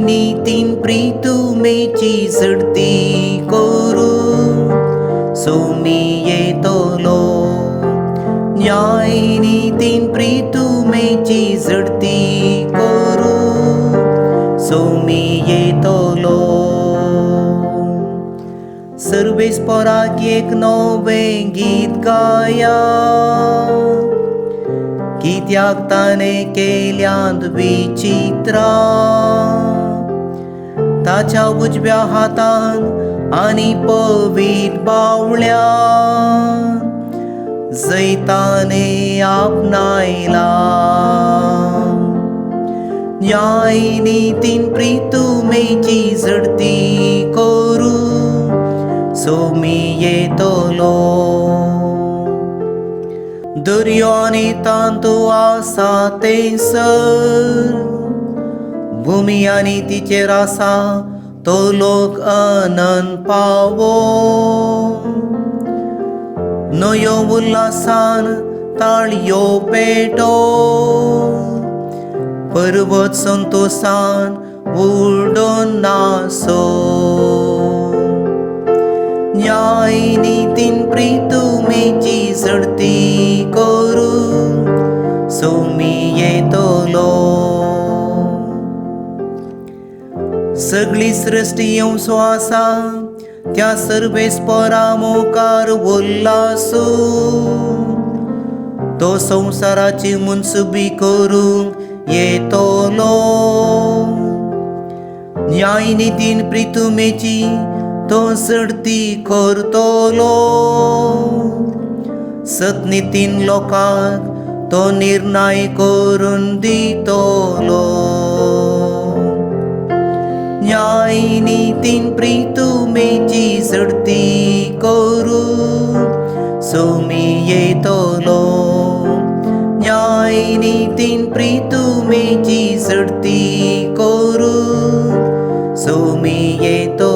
नितीन प्रीतुमेची झडती करू सो मी येतलो न्याय नितीन प्रीतुमेची झडती करू सो मी येतलो सर्वेस्पराक एक नवें गीत गाया कित्याक ताणें केल्यांत विचित्रां ताच्या उजव्या हातान आनी पवित्र बावळ्या जंय ताणें आपणायला न्याय नितीन प्रीतुमेची झडती करू सो मी येतलो दर्यो आनी तांतू आसा थंयसर भूमी आनी तिचेर आसा तो लोक आनंद पावो न्हंयो उल्हासान ताळयो पेटो पर्वत संतोषान उडोन नाचो न्याय नितीन प्रीतुमेची झडती करू सो मी येतलो सगळी सृष्टी येवसो आसा त्या सर्वेस्परा मोकार उल्हासू तो संसाराची मुनसुबी करूंक येतलो न्याय नितीन प्रीतुमेची तो झडती करतलो सतनितीन लोकांक तो निर्णय करून दितलो न्याय नितीन प्रीतुमेची झडती करू सो मी येतलो न्याय नितीन प्रीतुमेची झडती करू सो मी येतलो